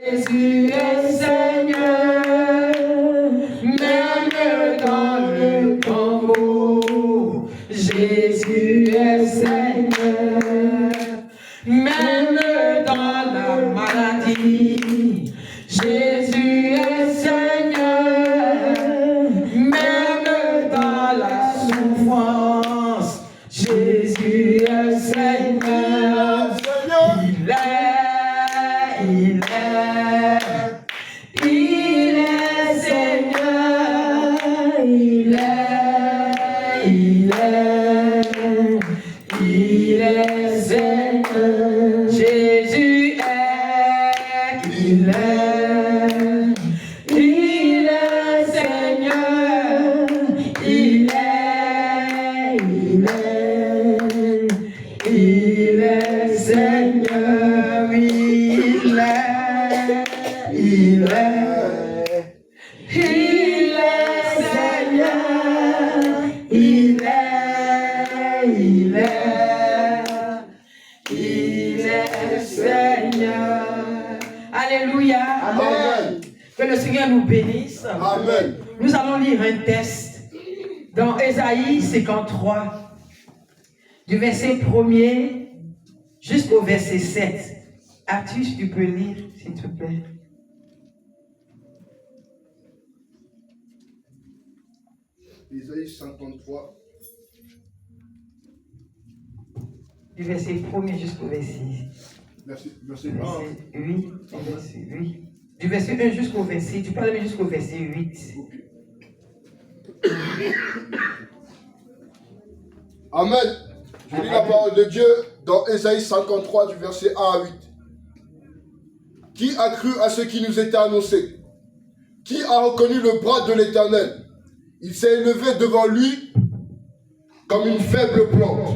Jésus est Seigneur, même dans le tombeau. Jésus est Seigneur, même dans la maladie. Jésus est Seigneur, même dans la souffrance. Jésus est Seigneur, il est Seigneur, il est Seigneur. Jésus est, il est Seigneur, il est Seigneur, il est Seigneur. Alléluia. Amen. Que le Seigneur nous bénisse. Amen. Nous allons lire un texte dans Ésaïe 53, du verset 1er jusqu'au verset 7. Arthus, tu peux lire, s'il te plaît. Ésaïe 53. Du verset 1er jusqu'au verset Verset 8. Du verset 1 jusqu'au verset, tu peux aller jusqu'au verset 8. Amen. Je lis la parole de Dieu dans Ésaïe 53 du verset 1 à 8. Qui a cru à ce qui nous était annoncé? Qui a reconnu le bras de l'Éternel? Il s'est élevé devant lui comme une faible plante,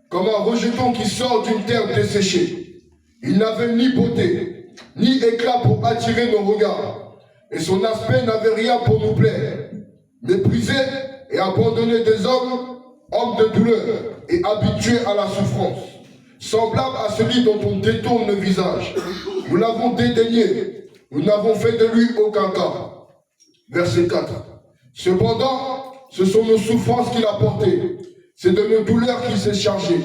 comme un rejeton qui sort d'une terre desséchée. Il n'avait ni beauté, ni éclat pour attirer nos regards, et son aspect n'avait rien pour nous plaire. Méprisé et abandonné des hommes, homme de douleur et habitué à la souffrance, semblable à celui dont on détourne le visage. Nous l'avons dédaigné, nous n'avons fait de lui aucun cas. Verset 4. Cependant, ce sont nos souffrances qu'il a portées, c'est de nos douleurs qu'il s'est chargé,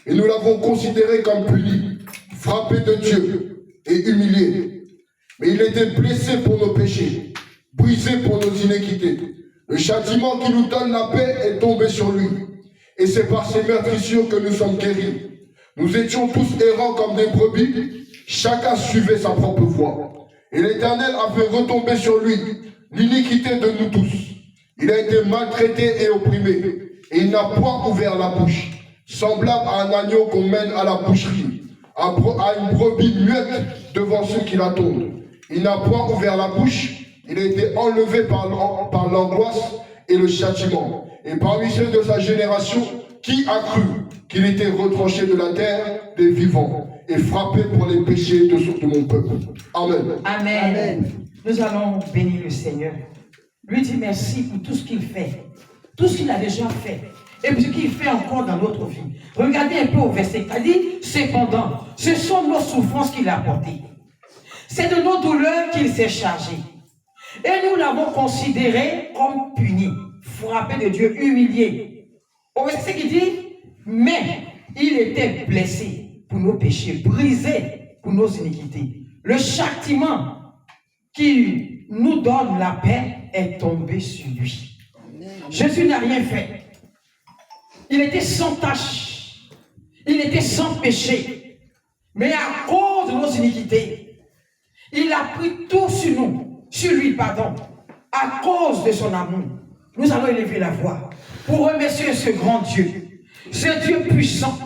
et nous l'avons considéré comme puni, frappé de Dieu et humilié. Mais il était blessé pour nos péchés, brisé pour nos iniquités. Le châtiment qui nous donne la paix est tombé sur lui, et c'est par ses meurtrissures que nous sommes guéris. Nous étions tous errants comme des brebis, chacun suivait sa propre voie. Et l'Éternel a fait retomber sur lui l'iniquité de nous tous. Il a été maltraité et opprimé, et il n'a point ouvert la bouche, semblable à un agneau qu'on mène à la boucherie, à une brebis muette devant ceux qui l'attendent. Il n'a point ouvert la bouche, il a été enlevé par l'angoisse et le châtiment. Et parmi ceux de sa génération, qui a cru qu'il était retranché de la terre des vivants et frappé pour les péchés de mon peuple? Amen. Amen. Amen. Nous allons bénir le Seigneur. Lui dire merci pour tout ce qu'il fait, tout ce qu'il a déjà fait, et ce qu'il fait encore dans notre vie. Regardez un peu au verset, il a dit, cependant, ce sont nos souffrances qu'il a apportées. C'est de nos douleurs qu'il s'est chargé. Et nous l'avons considéré comme puni, frappé de Dieu, humilié. Au verset qui dit, mais il était blessé pour nos péchés, brisé pour nos iniquités. Le châtiment qui nous donne la paix est tombé sur lui. Jésus n'a rien fait. Il était sans tache. Il était sans péché. Mais à cause de nos iniquités, il a pris tout sur lui, à cause de son amour. Nous allons élever la voix pour remercier ce grand Dieu, ce Dieu puissant,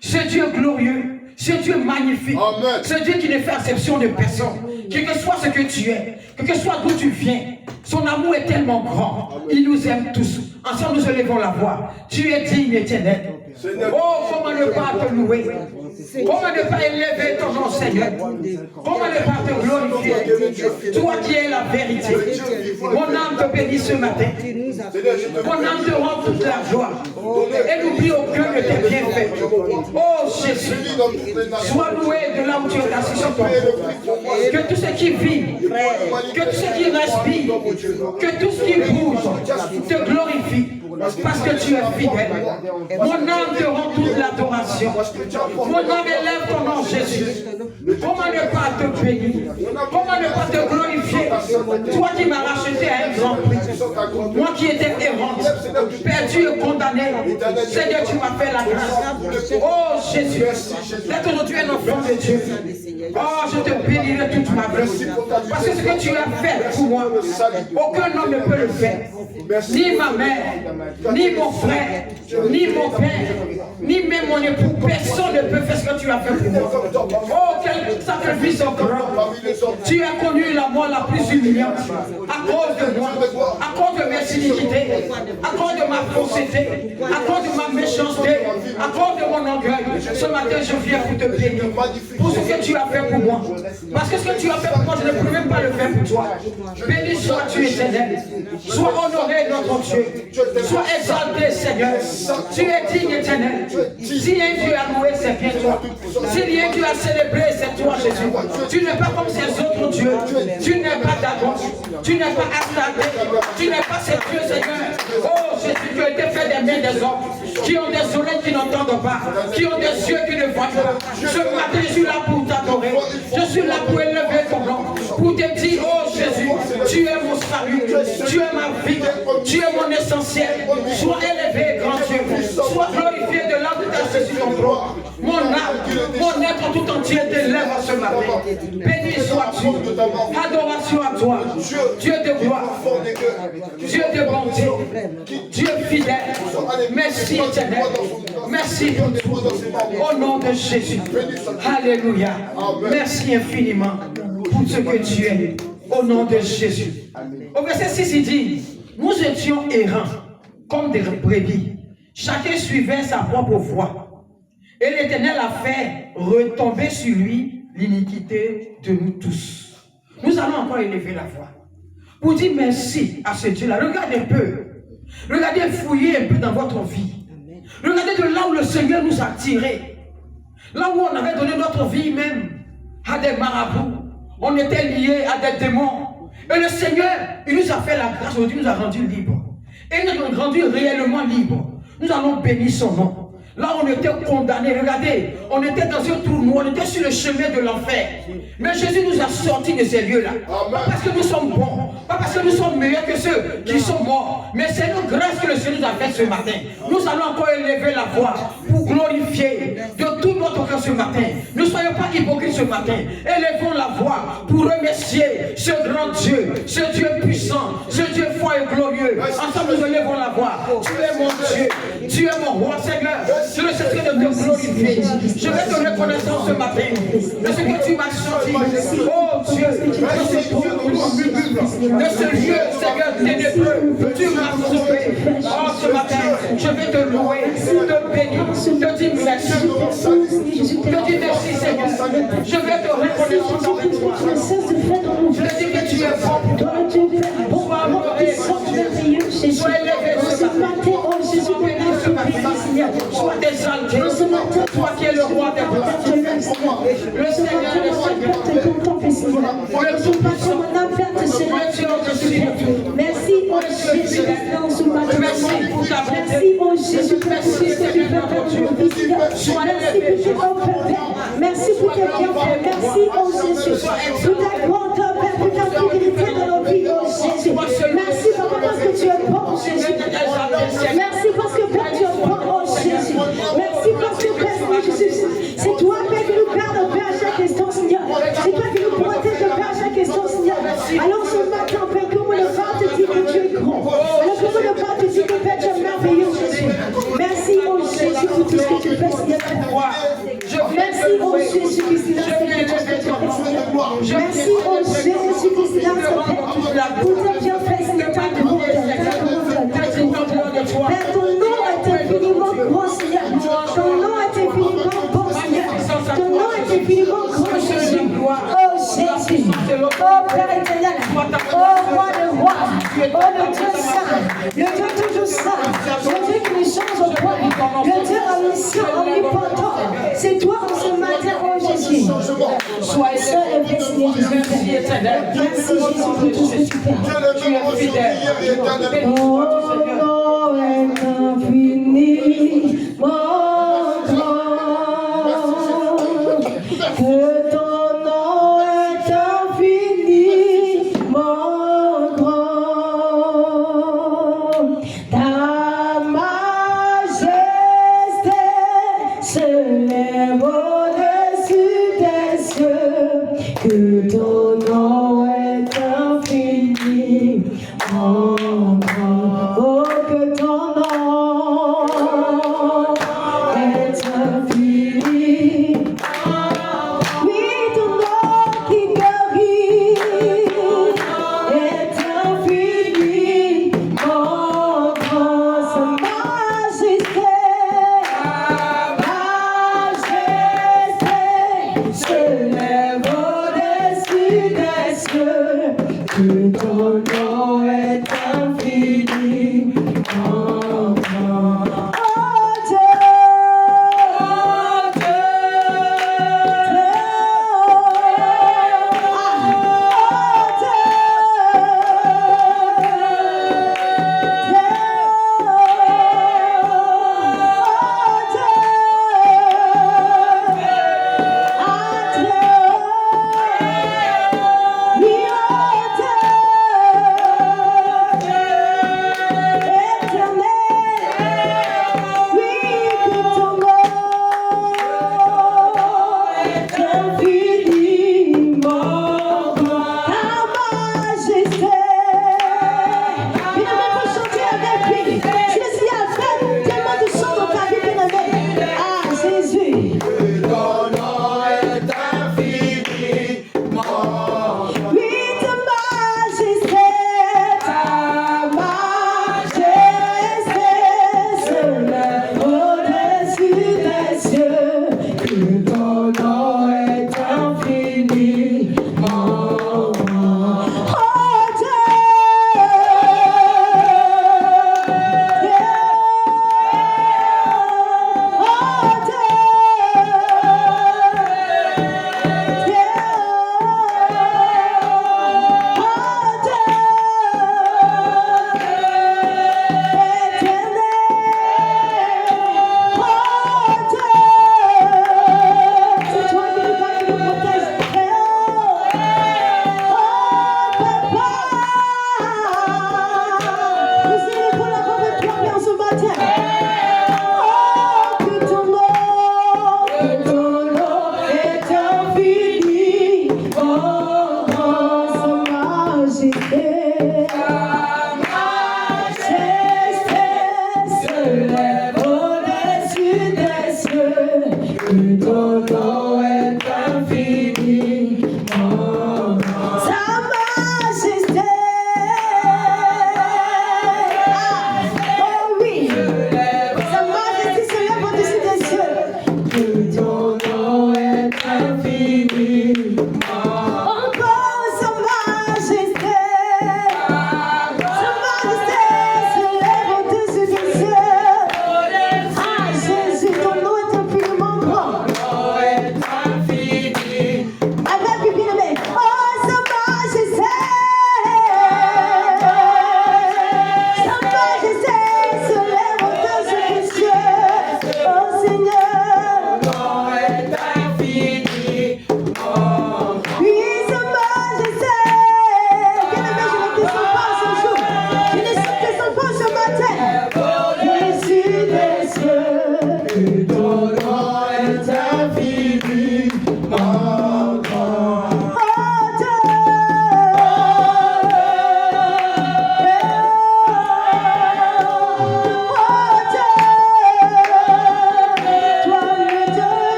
ce Dieu glorieux, ce Dieu magnifique, Amen. Ce Dieu qui ne fait exception de personne, quel que soit ce que tu es, quel que soit d'où tu viens, son amour est tellement grand, Amen. Il nous aime tous. Ensemble nous élevons la voix. Tu es digne, Éternel. Oh, comment ne pas te louer? Comment ne pas élever ton nom, Seigneur? Comment ne pas te glorifier? Toi qui es la vérité. Mon âme te bénit ce matin. Mon âme te rend toute la joie. Et n'oublie aucun de tes bienfaits. Oh Jésus, sois loué de là où tu es assis sur ton trône. Que tout ce qui vit, que tout ce qui respire, que tout ce qui bouge te glorifie. Parce que tu es fidèle. Mon âme te rend toute l'adoration. Mon âme élève ton nom, Jésus. Comment ne pas te bénir? Comment ne pas te glorifier? Toi qui m'as racheté à un grand prix. Moi qui étais errante, perdu et condamné. Seigneur, tu m'as fait la grâce. Oh Jésus, d'être aujourd'hui un enfant de Dieu. Oh, je te bénirai toute ma vie. Parce que ce que tu as fait pour moi, aucun homme ne peut le faire. Ni ma mère, ni mon frère, ni mon père, ni même mon époux. Personne ne peut faire ce que tu as fait pour moi. Oh, quel sacrifice grand. Tu as connu la mort la plus humiliante à cause de moi, à cause de mes iniquités, à cause de ma fausseté, à cause de ma méchanceté, à cause de mon orgueil. Ce matin, je viens pour te bénir pour ce que tu as fait pour moi. Parce que ce que tu as fait pour moi, je ne peux même pas le faire pour toi. Béni sois-tu, Éternel. Sois honoré, notre Dieu. Sois exalté, Seigneur. Tu es digne, Éternel. Si un Dieu a loué, c'est bien toi. Si un Dieu a célébré, c'est toi, Jésus. Tu n'es pas comme ces autres dieux. Tu n'es pas Dagon. Tu n'es pas Astarté. Tu n'es pas ces dieux, Seigneur. Oh, Jésus, tu as été fait des mains des hommes qui ont des oreilles qui n'entendent pas, qui ont des yeux qui ne voient pas. Ce matin, je suis là pour t'adorer. Je suis là pour élever ton nom, pour te dire, oh Jésus, tu es mon salut, tu es ma vie, tu es mon essentiel. Sois élevé, grand Dieu. Sois glorifié de là où tu as saisi ton trône. Mon âme, mon être tout entier t'élève ce matin. Béni sois-tu. Adoration à toi. Dieu de gloire. Dieu de bonté. Dieu fidèle. Merci éternel. Merci pour tout. Au nom de Jésus. Alléluia. Merci infiniment pour ce que tu es. Au nom de Jésus. Au verset 6, il dit, nous étions errants comme des brebis. Chacun suivait sa propre voie. Et l'Éternel a fait retomber sur lui l'iniquité de nous tous. Nous allons encore élever la voix pour dire merci à ce Dieu-là. Regardez un peu. Regardez, fouillez un peu dans votre vie. Regardez de là où le Seigneur nous a tirés. Là où on avait donné notre vie même à des marabouts. On était liés à des démons. Et le Seigneur, il nous a fait la grâce. Aujourd'hui, il nous a rendus libres. Et il nous a rendus réellement libres. Nous allons bénir son nom. Là, on était condamnés. Regardez, on était dans un trou noir, on était sur le chemin de l'enfer. Mais Jésus nous a sortis de ces lieux-là. Pas parce que nous sommes bons, pas parce que nous sommes meilleurs que ceux qui sont morts, mais c'est une grâce que le Seigneur nous a faite ce matin. Nous allons encore élever la voix pour glorifier de tout notre cœur ce matin. Ne soyons pas hypocrites ce matin. Élevons la voix pour remercier ce grand Dieu, ce Dieu puissant, ce Dieu fort et glorieux. Ensemble, nous élevons la voix. Tu es mon Dieu, tu es mon roi, Seigneur. Je ne cesserai de te glorifier. Je vais te reconnaître ce matin de ce que tu m'as sorti. Oh Dieu, de ce lieu, Seigneur, ténébreux, tu m'as sauvé. Oh, ce matin, je vais te louer, te bénir, te dire merci. Te dire merci, Seigneur. Je vais te reconnaître dans mes toi. Je te dis que tu es bon pour toi. Sois honoré, mon Dieu. Sois élevé ce matin. Sois béni ce matin. Sois exalté. Toi qui es le roi des rois. Le Seigneur des seigneurs. Merci, oh Jésus, merci pour ta bonté. merci, oh Jésus, merci que tu fais pour nous. Merci que tu offres, Père. Merci pour tes bienfaits. Merci, oh Jésus, pour ta grandeur, Père, pour ta fidélité dans nos vies, oh Jésus. Merci, Papa, parce que tu es bon, Jésus. Merci parce que, Père, tu es bon, oh Jésus. Merci parce que, Père, Jésus, c'est toi, Père, qui nous garde, Père, à chaque instant, Seigneur. C'est toi qui nous protège, Père, à chaque instant, Seigneur. Alors ce matin, Père, comment le Père te dit que tu es grand. Alors comment le Père te dit que, Père, tu es merveilleux, Jésus. Merci, oh Jésus, pour tout ce que tu fais, Seigneur. Merci, oh Jésus, qui s'est lancé merci, oh Jésus, qui s'est lancé pour tes bienfaits, Seigneur, ta grandeur, Père, ton nom est infiniment grand, Seigneur. Ton nom est infiniment bon, Seigneur. Ton nom est infiniment grand, Jésus. Oh Jésus. Oh Père éternel, oh roi de roi, oh le Dieu saint, le Dieu toujours saint, le Dieu qui ne change point, le Dieu omniscient, omnipotent. C'est toi en ce matin, oh Jésus. Sois seul et vrai, Seigneur Jésus. Merci Jésus pour tout ce que tu fais. Tu es fidèle. Oh non est infini, mon grand, que ton nom est infini, mon grand, ta majesté se lève au-dessus des cieux, que ton nom est infini, mon grand, oh que ton nom est infini. Oui, ton nom qui guérit est infini, mon grand, sa majesté se lève au-dessus des cieux, que ton nom est infini, mon grand. Oh Dieu, oh Dieu,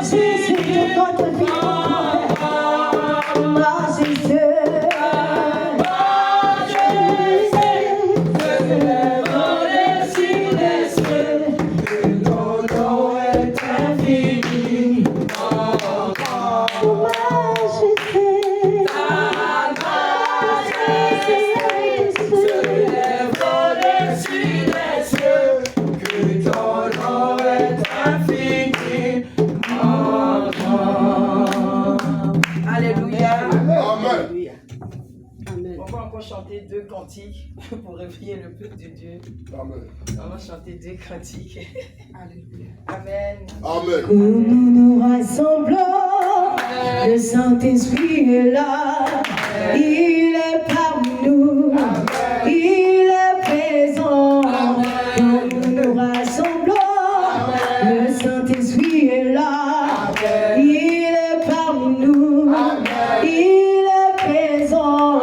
Jésus, toute notre vie, Jésus. Chanter 2 cantiques pour réveiller le peuple de Dieu. Amen. On va chanter 2 cantiques. Alléluia. Amen. Amen. Où nous nous rassemblons, le Saint-Esprit est là, il est parmi nous, il est présent. Quand nous nous rassemblons, le Saint-Esprit est là, il est parmi nous, il est présent.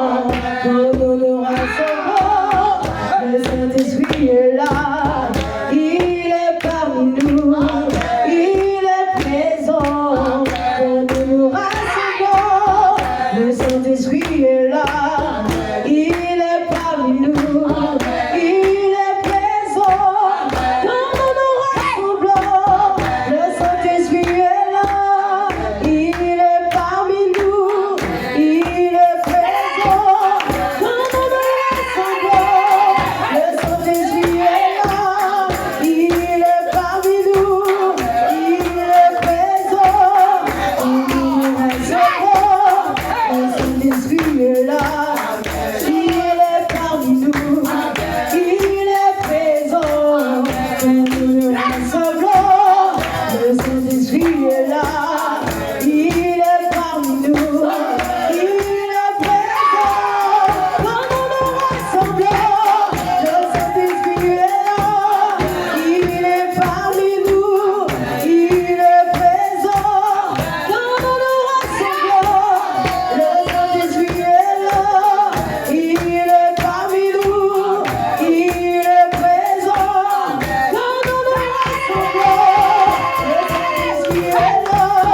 Quand nous nous rassemblons, le Saint-Esprit est là, il est parmi nous, il est présent. Quand nous nous rassemblons, le Saint-Esprit est là, il est parmi nous, il est présent. Quand nous nous rassemblons, le Saint-Esprit est là, il est parmi nous, il est présent. Quand nous nous rassemblons, le Saint-Esprit est là, il est parmi nous, il est présent. Quand nous nous rassemblons, le Saint-Esprit est là, il est parmi nous, il est présent. Quand nous nous rassemblons, le Saint-Esprit est là, il est parmi nous, il est présent. Quand nous nous rassemblons, le Saint-Esprit est là, il est parmi nous, il est présent. Quand nous nous rassemblons, le Saint-Esprit est là, il est parmi nous, il est présent. Quand nous nous rassemblons, le Saint-Esprit est là,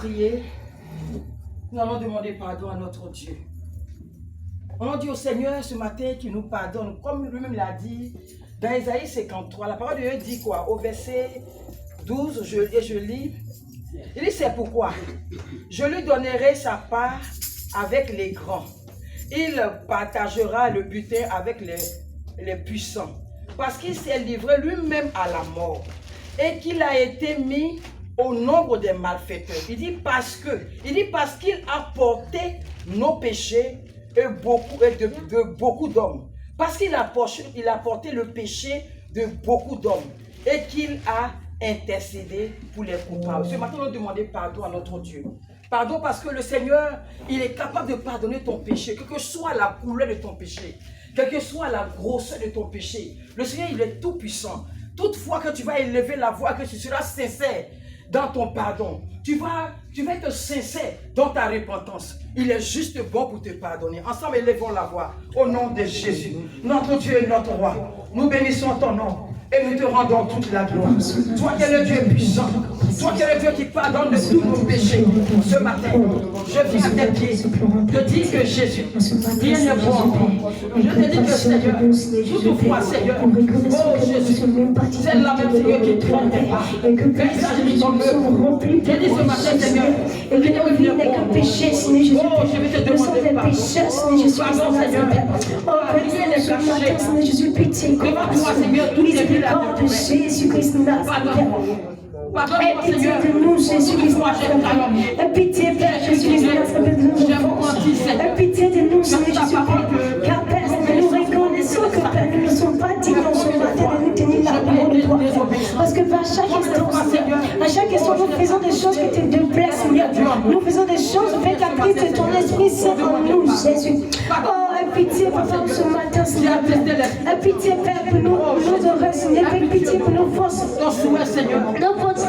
prier. Nous allons demander pardon à notre Dieu. On a dit au Seigneur ce matin qu'il nous pardonne, comme lui-même l'a dit dans Ésaïe 53. La parole de Dieu dit quoi? Au verset 12, je lis. Il dit c'est pourquoi je lui donnerai sa part avec les grands. Il partagera le butin avec les puissants. Parce qu'il s'est livré lui-même à la mort et qu'il a été mis au nombre des malfaiteurs. Il dit parce qu'il a porté nos péchés et de beaucoup d'hommes. Parce qu'il a porté le péché de beaucoup d'hommes et qu'il a intercédé pour les coupables. Ce matin, nous demandons pardon à notre Dieu. Pardon parce que le Seigneur, il est capable de pardonner ton péché, quelle que soit la couleur de ton péché, quelle que soit la grosseur de ton péché. Le Seigneur, il est tout puissant. Toutefois que tu vas élever la voix, que tu seras sincère dans ton pardon, tu vas être sincère dans ta repentance. Il est juste bon pour te pardonner. Ensemble, élevons la voix au nom de Jésus. Notre Dieu et notre roi, nous bénissons ton nom et nous te rendons toute la gloire. Toi qui es le Dieu puissant, toi qui es le Dieu qui pardonne de tous nos péchés, ce matin, je viens à tes pieds te dire que Jésus, rien n'est bon encore. Je te dis que Seigneur, toutefois Seigneur, oh Jésus, c'est la même Seigneur qui trompe pas. Quand il s'agit de ton œuvre, je dis ce matin Seigneur, et que nos vies n'est qu'un péché, Seigneur Jésus. oh je vais te demander pardon. Pardon Seigneur, rien n'est caché. Seigneur Jésus, pitié, Devant toi Seigneur, tout est là. miséricorde de Jésus-Christ Nazareth. Pardonne-moi, Pitié Seigneur. de nous, Jésus-Christ Nazareth. Pitié, Père Jésus-Christ Nazareth, de nos enfants. Pitié de nous, Seigneur Jésus-Christ. Car Père, nous reconnaissons que Père, nous ne sommes pas dignes en ce matin de nous tenir la parole de toi. Parce que à chaque instant, nous faisons des choses qui te déplaisent, Seigneur. Nous faisons des choses pécatrices de ton Esprit Saint en nous, Jésus. Oh, pitié, Papa, ce matin, Seigneur. Pitié, Père, pour nos oreilles, Seigneur. Pitié pour nos forces. Nos forces, Seigneur, nos forces,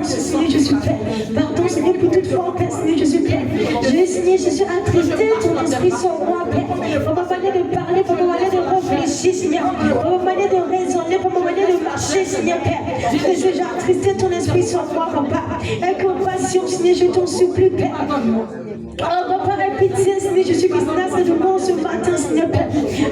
Seigneur Jésus, Père. Pardon, Seigneur, pour toute fois, Père, Seigneur Jésus, Père. Je, Seigneur Jésus, attristé ton esprit sur moi, Père. Pour ma manière de parler, pour ma manière de réfléchir, Seigneur. Pour ma manière de raisonner, pour ma manière de marcher, Seigneur, Père. Je suis attristé ton esprit sur moi, Papa. Et compassion, Seigneur, je t'en supplie, Père. Oh, Papa, aie pitié, Seigneur Jésus-Christ, Nazareth, de moi ce matin, Seigneur, Père.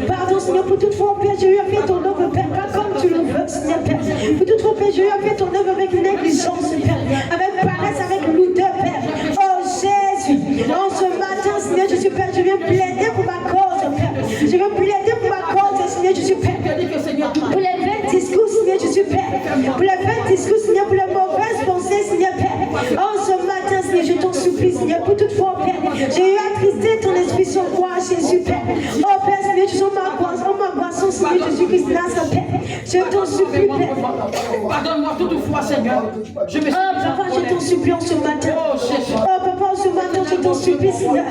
Pardon, Seigneur, pour toute fois, Père, j'ai eu à faire ton œuvre, Père, pas comme tu le veux, Seigneur, Père. Pour toute fois, Père, j'ai eu à faire ton œuvre avec négligence, Père. Avec paresse, avec lourdeur, Père. Oh, Jésus, en ce matin, Seigneur Jésus, Père, je viens plaider pour ma cause, Père. Je viens plaider pour ma cause, Seigneur Jésus, Père. Pour les vains discours, Seigneur Jésus, Père. Pour les vains discours, Seigneur, pour les mauvaises pensées, Seigneur, Père. En ce matin, Seigneur, je t'en supplie, Seigneur, pour toute fois, Père. J'ai eu attristé ton esprit sur moi, Jésus, Père. Oh, Père, Seigneur, tu es ma boisson, Seigneur Jésus-Christ, Nazareth, Père. Je t'en supplie, Père. Pardonne-moi toutefois, Seigneur. Je me suis Papa, je t'en supplie en ce matin. Oh, Papa, en ce matin, je t'en supplie, Seigneur.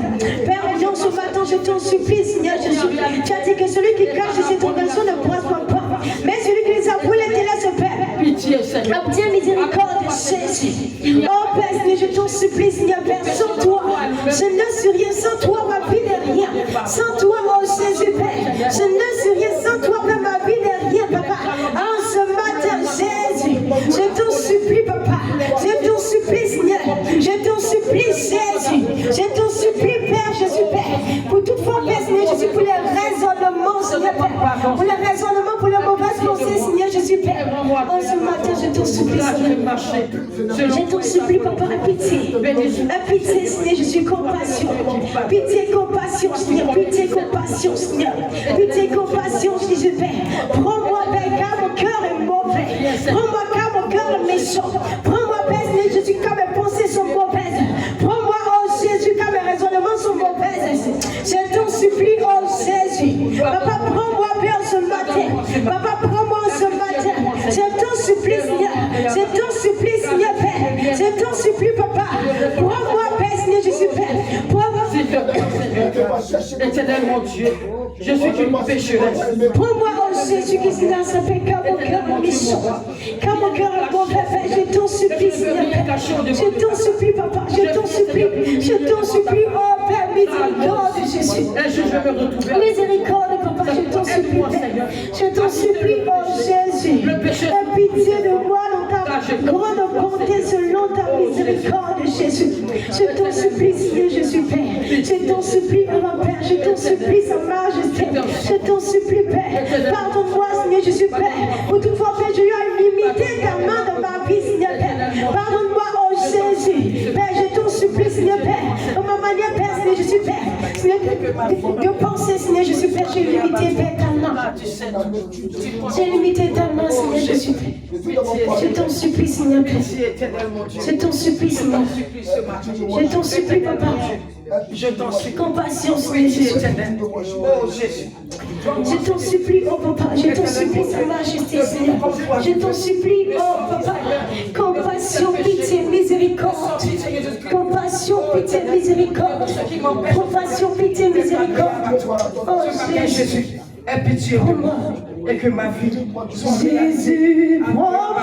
Père, en ce matin, je t'en supplie, Seigneur Jésus. Tu as dit que celui qui cache ses transgressions ne prospère pas. Mais celui qui les avoue, les laisse, Père. pitié, Seigneur. Obtiens miséricorde, Jésus. Oh, Père, Seigneur, je t'en supplie, Seigneur, Père, sans toi. Je ne suis rien, sans toi, ma vie n'est rien. Sans toi, oh Jésus, Père. Je ne suis rien, sans toi, Père, ma vie n'est rien, Papa. En ce matin, Jésus, je t'en supplie, Papa. Je t'en supplie, Seigneur. Je t'en supplie, Jésus. Je t'en supplie, Père, Jésus, Père. Pour toute fois, Père, Seigneur, Jésus, pour les raisonnements, Seigneur, Père. Pour les raisonnements, pour les mauvaises pensées, Seigneur, Jésus, Père. En ce matin, je t'en supplie, Seigneur. Je t'en supplie, Papa, pitié. Pitié, Seigneur, Jésus, compassion. Pitié, compassion, Seigneur. Pitié, compassion, Seigneur. Pitié, compassion, Jésus, Père. Prends-moi, Père, car mon cœur est mauvais. Prends-moi, car mon cœur est méchant. Prends-moi, Père, Seigneur, Jésus, car mes pensées sont mauvaises. Prends-moi, oh Jésus, car mes raisonnements sont mauvaises. Je t'en supplie, oh Jésus. Papa, prends-moi, Père, ce matin. Papa, prends-moi ce matin. Je t'en supplie, Seigneur. Je t'en supplie, Seigneur, Père. Je t'en supplie, Papa. Prends-moi, Père, Seigneur, Jésus, Père. Prends-moi, Éternel mon Dieu, je suis une pécheresse. Prends-moi, oh Jésus, qui s'est dans sa paix, car mon cœur est méchant. Car mon cœur est mauvais, Père. Je t'en supplie, Seigneur, Père. Je t'en supplie, Papa. Je t'en supplie. Je t'en supplie, oh Père, miséricorde, Jésus. Miséricorde, Papa, je t'en supplie, Père. Je t'en supplie, oh Jésus. Aie pitié de moi dans ta grande bonté selon ta miséricorde. miséricorde, Jésus. Je t'en supplie, Seigneur Jésus, Père. Je t'en supplie, mon Père. Je t'en supplie, Sa Majesté. Je t'en supplie, Père. Pardonne-moi, Seigneur Jésus, Père. Pour toutefois, Père, je ai limité ta main dans ma vie, Seigneur Père. Pardonne-moi, oh Jésus. Père, je t'en supplie, Seigneur Père. Dans ma manière, Père, Seigneur Jésus, Père. Seigneur, de penser, Seigneur Jésus, Père, j'ai limité, Père, ta main. J'ai limité ta main, Seigneur Jésus, Père. Je t'en supplie, Seigneur Père. Je t'en supplie, Seigneur. Je t'en supplie, Papa. Je t'en supplie. Compassion, Seigneur Jésus. Oh Jésus. Je t'en supplie, oh Papa. Je t'en supplie, Sa Majesté, Seigneur. Je t'en supplie, oh Papa. Compassion, pitié, miséricorde. Compassion, pitié, miséricorde. Compassion, pitié, miséricorde. Oh Jésus. Aie pitié de moi et que ma vie soit Jésus, prends-moi.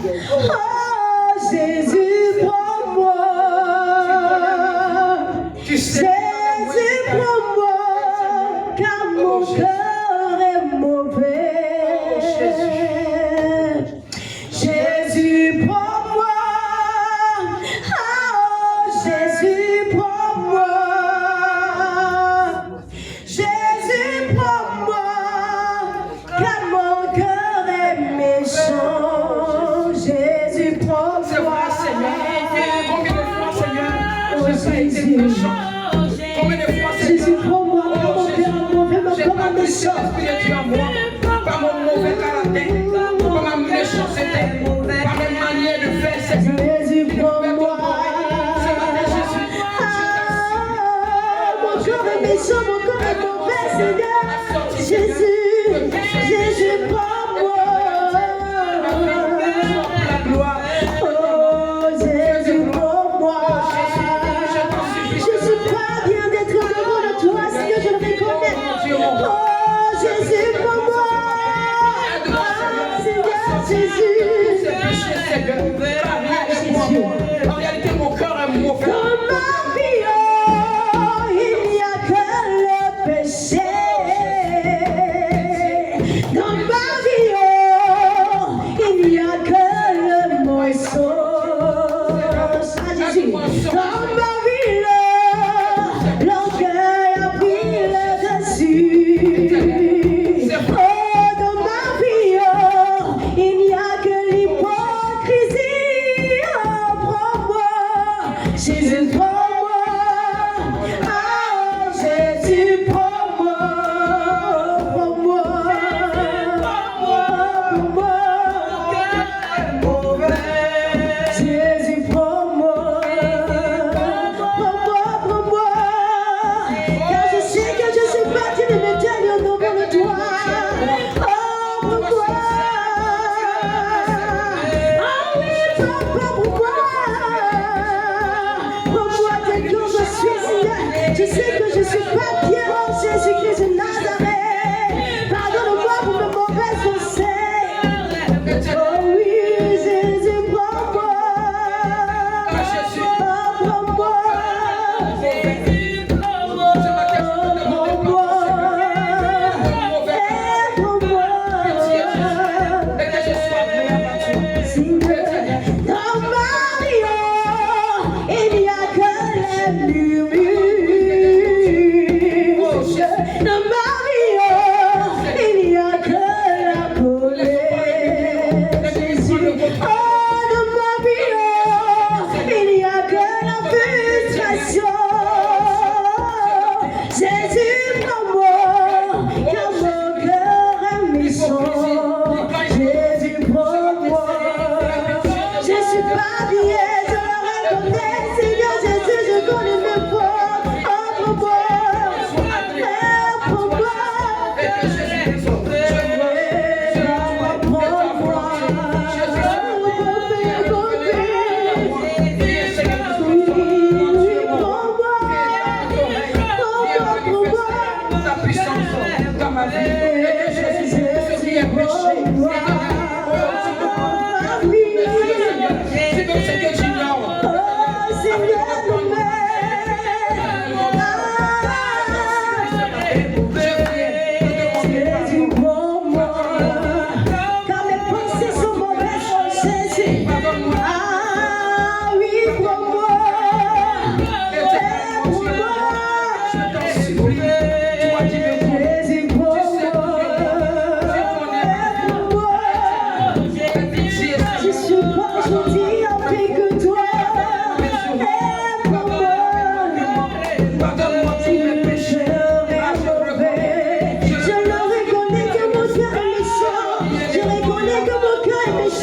Oh Jésus, prends-moi. Jésus, prends-moi, car mon cœur est mauvais. Jésus, prends-moi. Oh Jésus, prends-moi. Jésus, prends-moi, car mon cœur est méchant. Jésus, prends-moi. Combien de fois, Seigneur, Oh j'ai été Jésus. méchant? Combien de fois, Jésus, prends-moi, car mon cœur est mauvais, mon j'ai corps pas est pris méchant. l'esprit de Dieu en moi, par mon mauvais caractère, par ma méchanceté, par mes manières de faire, Seigneur. Jésus, prends-moi. Ce matin, Jésus, Mon corps est méchant, mon corps est mauvais, Seigneur. Jésus, Jésus, prends-moi. la gloire. Oh, Jésus, prends-moi. Je suis pas bien d'être devant de toi, Seigneur, je le reconnais. Oh, Jésus, prends-moi.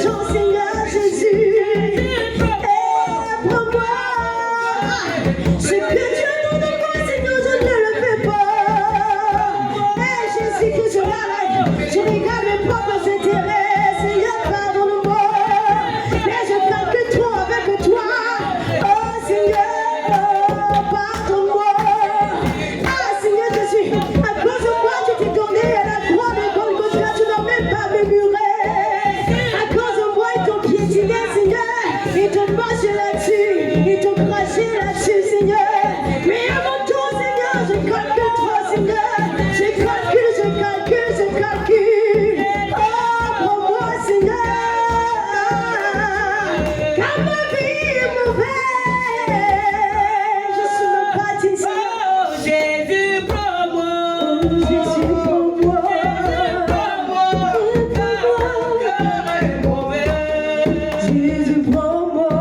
chant, Seigneur Jésus. Prends-moi. Ce que Dieu nous demande, Seigneur, je ne le fais pas. Jésus que je m'arrête, je regarde mes propres intérêts. Seigneur, pardonne-moi. Mais je parle que toi avec toi. Oh Seigneur, pardonne-moi. Ah Seigneur Jésus, à cause de moi, tu t'es donné à la croix de Golgotha, tu n'as même pas murmuré. À cause de moi, ils t'ont piétiné, Seigneur. Ils t'ont marché là-dessus, ils t'ont craché là-dessus, Seigneur. Mais à mon tour, Seigneur, je calcule toi, Seigneur. Je calcule. Oh, pour moi, Seigneur. Car ma vie est mauvaise. Je suis même pas digne, Seigneur. Oh, Jésus, prends-moi. Jésus, prends-moi.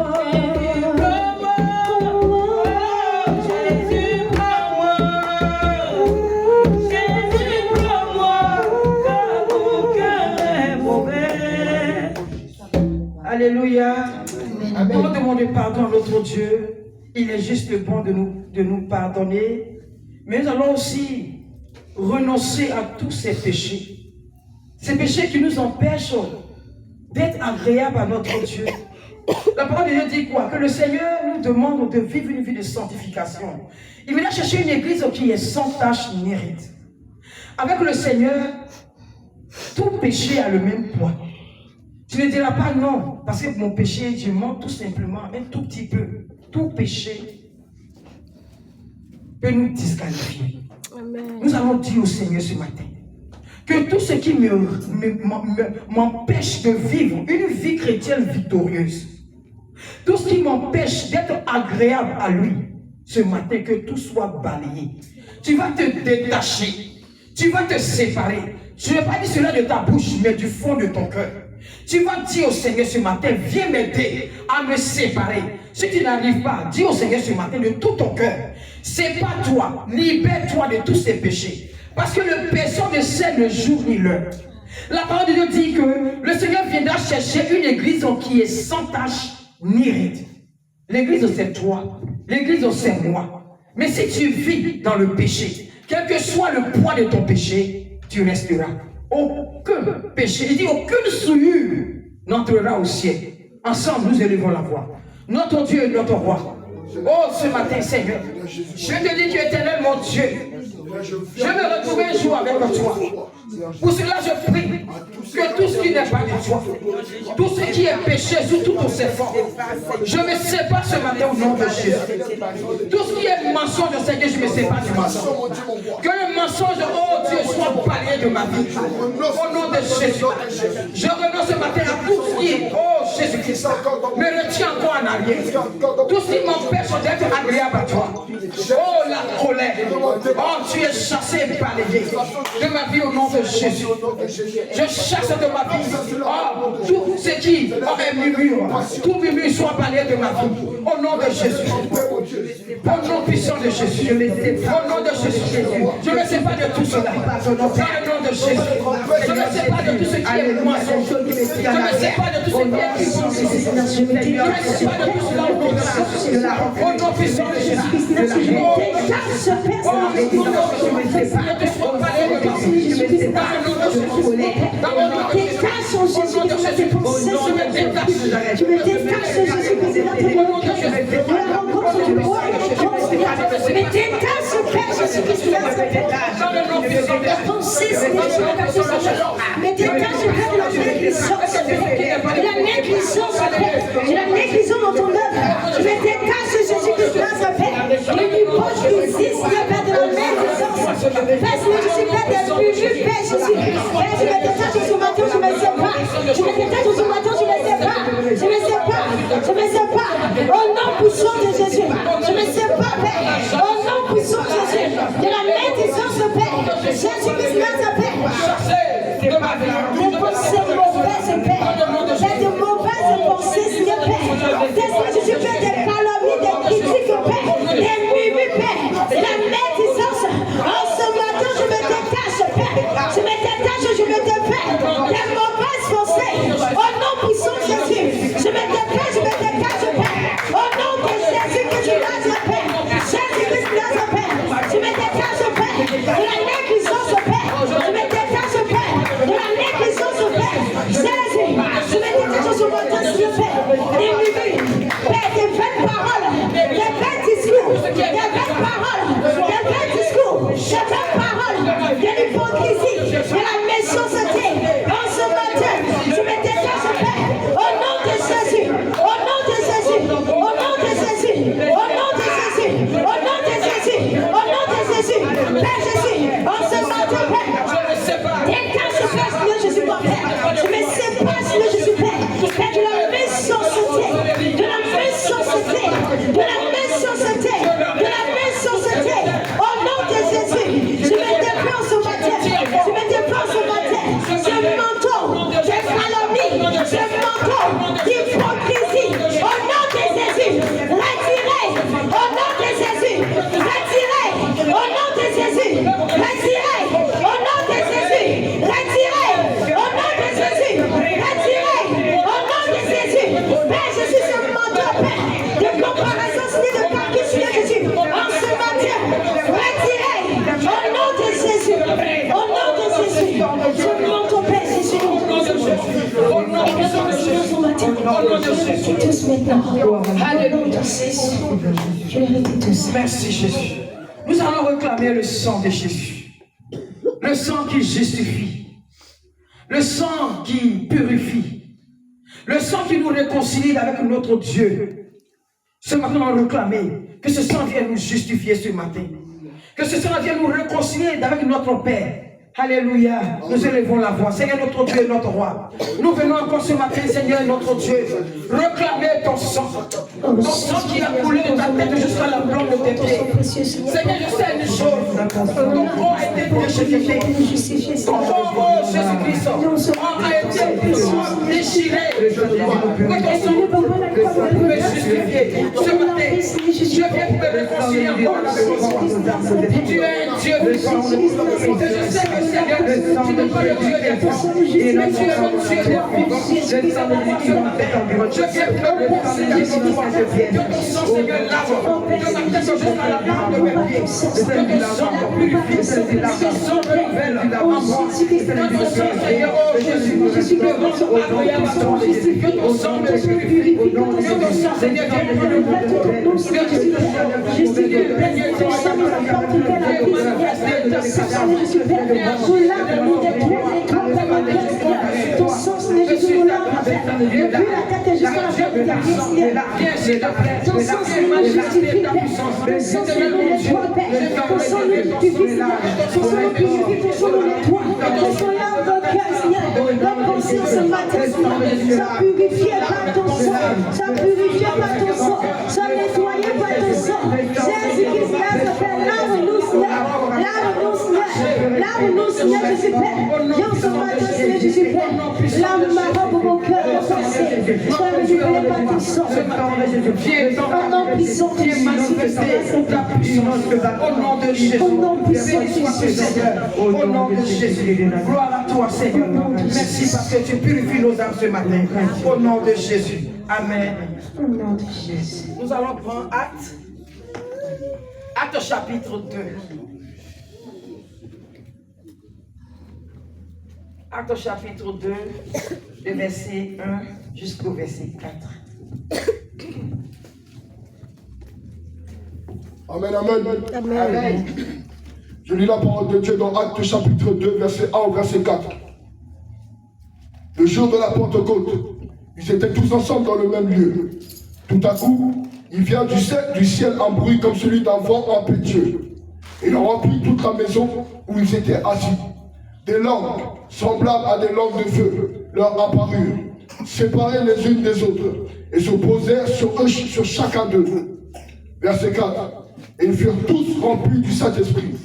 Jésus, prends-moi. Alléluia. Pour demander pardon à notre Dieu, il est juste bon de nous pardonner. Mais nous allons aussi renoncer à tous ces péchés. Ces péchés qui nous empêchent d'être agréables à notre Dieu. La parole de Dieu dit quoi? Que le Seigneur nous demande de vivre une vie de sanctification. Il vient chercher une église qui est sans tache ni ride. Avec le Seigneur, tout péché a le même poids. Tu ne diras pas non, parce que mon péché, je mens tout simplement, un tout petit peu. Tout péché peut nous disqualifier. Amen. Nous allons dire au Seigneur ce matin que tout ce qui m'empêche de vivre une vie chrétienne victorieuse, tout ce qui m'empêche d'être agréable à lui, ce matin, que tout soit balayé. Tu vas te détacher, tu vas te séparer. Je ne vais pas dire cela de ta bouche, mais du fond de ton cœur. Tu vas dire au Seigneur ce matin, viens m'aider à me séparer. Si tu n'arrives pas, dis au Seigneur ce matin de tout ton cœur, sépare-toi, libère-toi de tous ces péchés. Parce que le personne ne sait le jour ni l'heure. La parole de Dieu dit que le Seigneur viendra chercher une église qui est sans tache ni ride. L'église c'est toi, l'église c'est moi. Mais si tu vis dans le péché, quel que soit le poids de ton péché, tu resteras. Aucun péché, il dit aucune souillure n'entrera au ciel. Ensemble, nous élevons la voix. Notre Dieu et notre roi. Oh, ce matin, Seigneur, je te dis, tu es éternel, mon Dieu. Je me retrouve un jour avec toi. Pour cela, je prie que tout ce qui n'est pas de toi, tout ce qui est péché sous toutes ses formes, je me sépare ce matin au nom de Jésus. Tout ce qui est mensonge, Seigneur, je me sépare du mensonge. Que le mensonge, oh Dieu, soit balayé de ma vie. Au nom de Jésus. Je renonce ce matin à tout ce qui est, oh Jésus-Christ, me retient encore en arrière. Tout ce qui m'empêche d'être agréable à toi. Oh la colère. Oh, tu es chassé et balayé de ma vie au nom de Jésus. Je chasse de ma vie tout ce qui est murmure, tout murmure soit balayé de ma vie au nom de Jésus. Au nom puissant de Jésus, au nom de Jésus, je ne sais pas de tout cela. Dans le nom de Jésus, je ne sais pas de tout ce qui est mensonge. Je ne sais pas de tout ce qui est puissance. Je ne sais pas de tout cela au nom de Jésus. Au nom puissant de Jésus. Tu me détaches, Jésus, de la rencontre du roi et des conséquences. Mais détache, Père Jésus-Christ, de penser, mais détache, Père, de la négligence, de la négligence, Père, de la négligence dans ton œuvre. Tu me détaches, Jésus-Christ, Père, et du poche qui existe, Père, de la négligence. Père, si je suis Père des plus, Père Jésus-Christ, Père, je me détache ce matin, je me sépare. Je me détache ce matin, je me sépare. Je me sépare, je me sépare. Au nom puissant de Jésus, je me sépare, Père. Au nom puissant de Jésus, de la médisance, Père. Jésus-Christ, Père. Des pensées mauvaises, Père. Des mauvaises pensées, Seigneur, Père. Des Jésus, Père, des calomnies, des critiques, Père. Des murmures, Père. De la médisance. En ce matin, je me détache, Père. Je me détache, je me défais. Des mauvaises pensées. Au nom puissant de Jésus, je mets tes mains sur mon Dieu, s'il te plaît. Diminue, Père, tes belles paroles, tes belles discours, tes belles paroles, tes belles discours, tes belles paroles, de l'hypocrisie, de la méchanceté. En ce matin, je mets tes mains sur Père, au nom de Jésus, au nom de Jésus, au nom de Jésus, au nom de Jésus, au nom de Jésus, au nom de Jésus, Père Jésus, en ce matin, Père, détache, Père, Seigneur Jésus, mon Père, je me sépare, Seigneur Jésus, Père, de la méchanceté, de la méchanceté, de la méchanceté, de la méchanceté, au nom de Jésus, je me déplace ce matin, je me déplace ce matin, ce manteau, ce calomnie, ce manteau d'hypocrisie, au nom de Jésus, retirez, au nom de Jésus, retirez, au nom de Jésus, retirez, au nom de Jésus, retirez, au nom de Jésus, retirez, au nom de Jésus, Père Jésus, ce manteau, Père, de comparaison, Seigneur, de parquet, Seigneur Jésus, en ce matin, retirez, au nom de Jésus, au nom de Jésus, ce manteau, Père Jésus, au nom de Jésus, tous maintenant, alléluia, je mérite tous. Merci Jésus. Nous allons réclamer le sang de Jésus. Le sang qui justifie. Le sang qui purifie. Le sang qui nous réconcilie avec notre Dieu. Ce matin, nous allons réclamer que ce sang vienne nous justifier ce matin. Que ce sang vienne nous réconcilier avec notre Père. Alléluia. Nous élevons la voix. Seigneur notre Dieu et notre roi. Nous venons encore ce matin, Seigneur notre Dieu, réclamer ton sang. Ton sang qui a coulé de ta tête jusqu'à la plante de tes pieds. Seigneur, je sais une chose. Ton corps a été déchiré. Ton corps, oh Jésus-Christ, a été déchiré. Que ton sang me justifier. Ce matin, je viens pour me réconcilier encore avec toi. Tu es un Dieu puissant. Je sais que Seigneur, tu n'es pas le Dieu des morts, mais tu es le Dieu des vivants. Je viens pour me réconcilier avec toi. Que ton sang, Seigneur, lave de ma tête jusqu'à la plante de mes pieds. Que ton sang me purifie. Que ton sang me révèle en moi. Que ton sang, Seigneur, oh Jésus, me rend agréable à toi. Que ton sang me purifie. Que ton sang, Seigneur, vienne me rendre. Ton sens n'est juste nous là, depuis la tête jusqu'à la tête de ta vie. Ton sens nous justifie, ton sens nous nettoie, Père. Ton sang nous purifie, ton sang nous purifie, ton sang nous nettoie. Ton sang lave notre cœur, Seigneur. Notre conscience ce matin, sois purifié par ton sang, sois purifié par ton sang, sois nettoyé par ton sang. Jésus-Christ, lave-nous, Seigneur. Lave-nous, Seigneur. Lave-nous, Seigneur Jésus, Père. Viens ce matin, Seigneur Jésus, Père. Lave ma robe, mon cœur, mon pensée. Sois renouvelé par ton sang. Au nom puissant de Jésus, ta puissance, au nom de Jésus. Au nom puissant de Jésus. Au nom de Jésus. Gloire à toi, Seigneur. Merci parce que tu purifies nos âmes ce matin. Au nom de Jésus. Amen. Au nom de Jésus. Nous allons prendre Actes. Actes chapitre 2. Actes chapitre 2, le verset 1 jusqu'au verset 4. Amen, amen. Amen. Je lis la parole de Dieu dans Actes chapitre 2, verset 1 au verset 4. Le jour de la Pentecôte, ils étaient tous ensemble dans le même lieu. Tout à coup, il vient du ciel un bruit comme celui d'un vent impétueux. Il remplit toute la maison où ils étaient assis. Des langues semblables à des langues de feu leur apparurent, séparées les unes des autres, et se posèrent sur chacun d'eux. Verset 4. Et ils furent tous remplis du Saint-Esprit,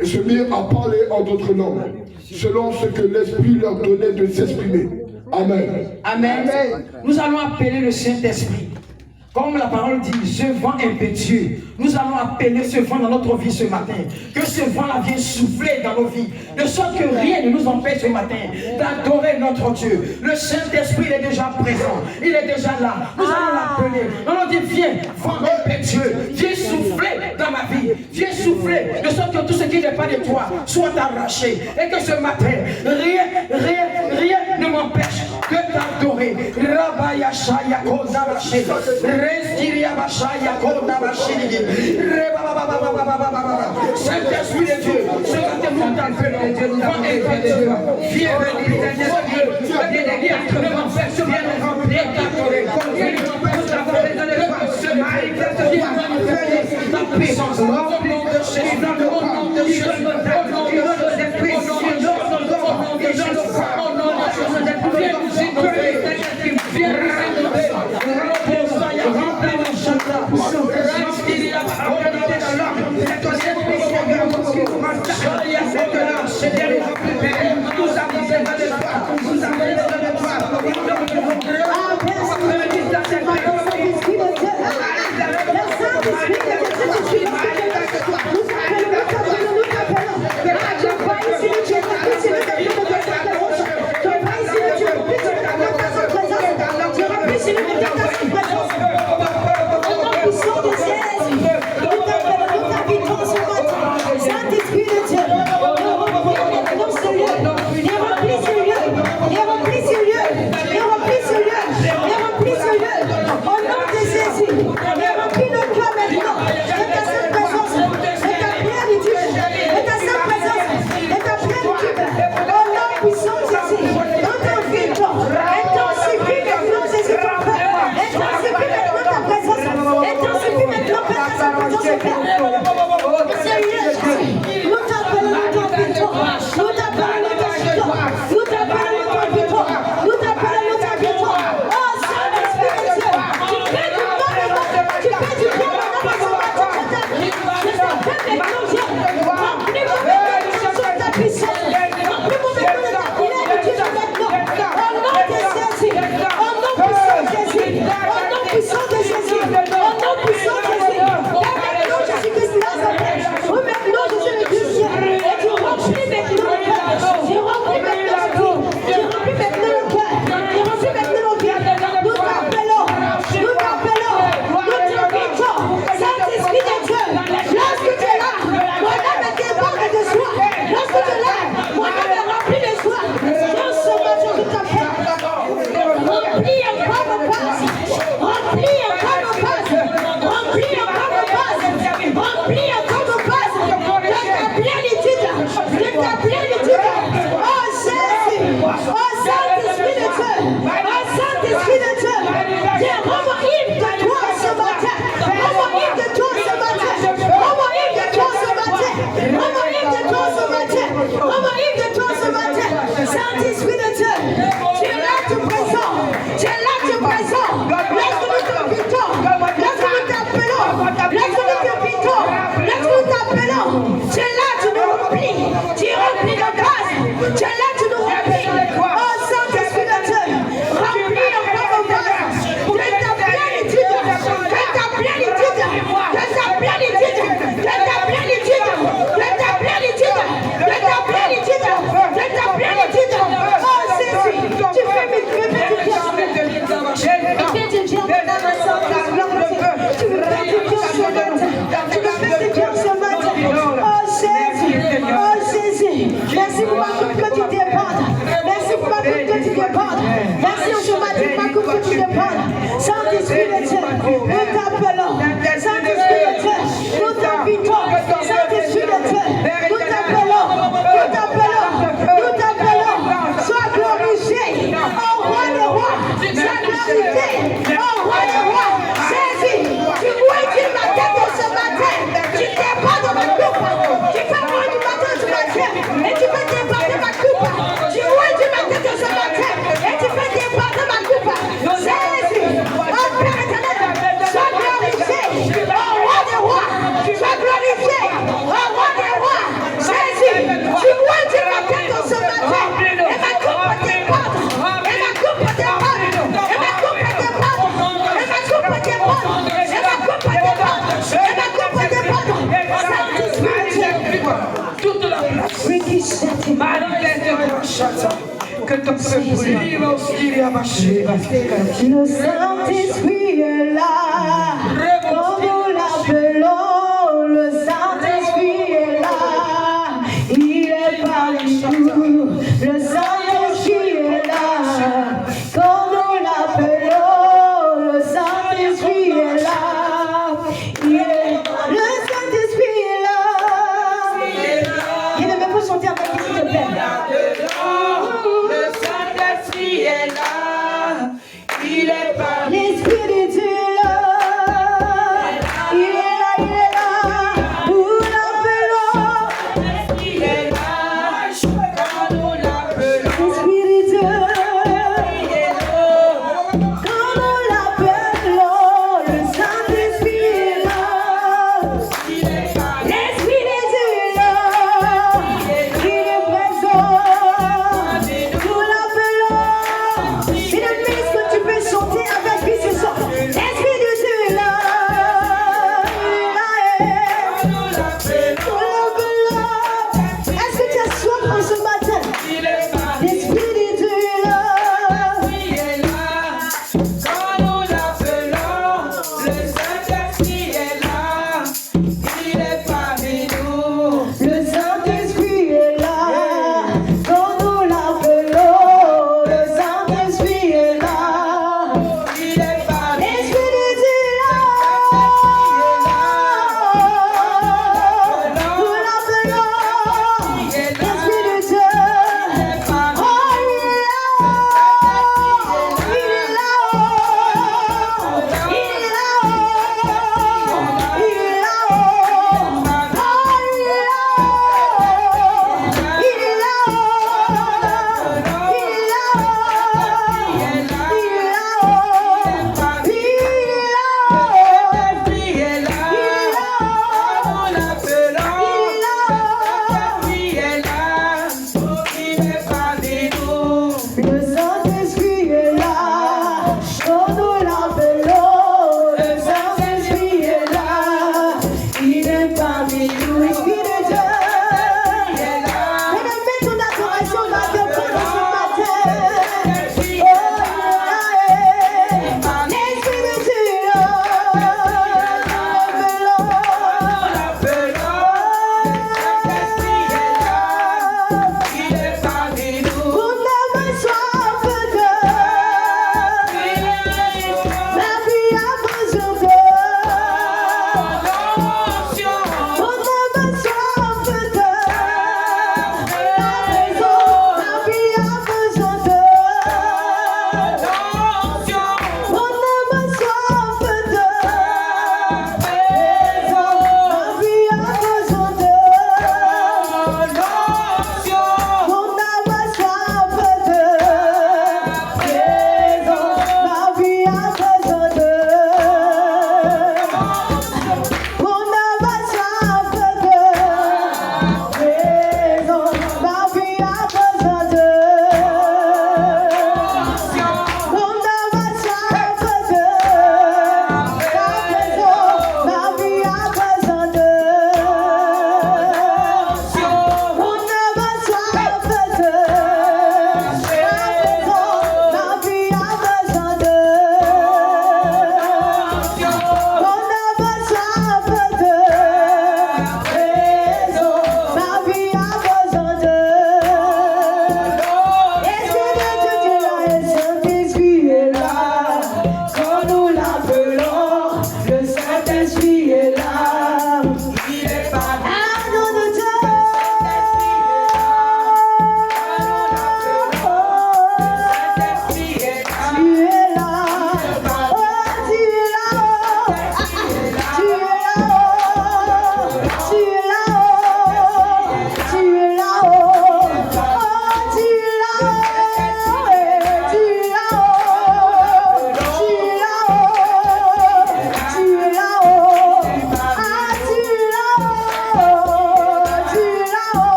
et se mirent à parler en d'autres langues, selon ce que l'Esprit leur donnait de s'exprimer. Amen. Amen. Nous allons appeler le Saint-Esprit. Comme la parole dit, ce vent impétueux, nous allons appeler ce vent dans notre vie ce matin. Que ce vent-là vienne souffler dans nos vies. De sorte que rien ne nous empêche ce matin d'adorer notre Dieu. Le Saint-Esprit il est déjà présent. Il est déjà là. Nous allons l'appeler. On nous dit, viens, vent impétueux. Viens souffler dans ma vie. Viens souffler. De sorte que tout ce qui n'est pas de toi soit arraché. Et que ce matin, rien ne m'empêche Saint-Esprit de Dieu, ce matin nous t'appelons, viens remplir Saint-Esprit, viens remplir nous avons besoin de toi, manifeste ta puissance, remplis de Jésus, dans le nom de Jésus, au nom de Jésus, au nom de Que ton peuple libre aussi à marcher. Le Saint-Esprit est là, comme nous l'appelons, le Saint-Esprit est là, il est parmi nous. Le Saint-Esprit est là, comme nous l'appelons. L'Esprit est là, il est parmi L'Esprit de Dieu est là. Il est là, nous l'appelons. L'Esprit est là, quand nous l'appelons. L'Esprit de Dieu, Il est là, quand nous l'appelons, le Saint-Esprit est là. il est parmi L'Esprit de Dieu est là. Il est présent. Nous l'appelons.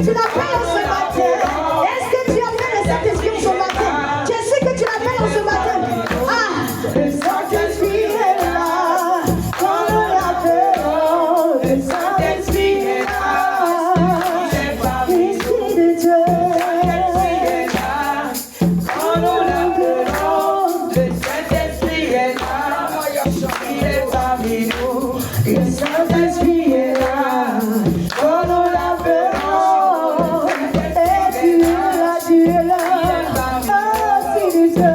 que tu l'appelles en ce matin? Est-ce que tu appelles le Saint-Esprit en ce matin? Je sais que tu l'appelles en ce matin. Ah, le Saint-Esprit est là. Quand nous l'appelons, le Saint-Esprit est là. L'Esprit de Dieu. Quand nous l'appelons, le Saint-Esprit est là. Il est parmi nous. Le Saint-Esprit est là. Quand nous l'appelons, et tu es là. Oh, Esprit de Dieu.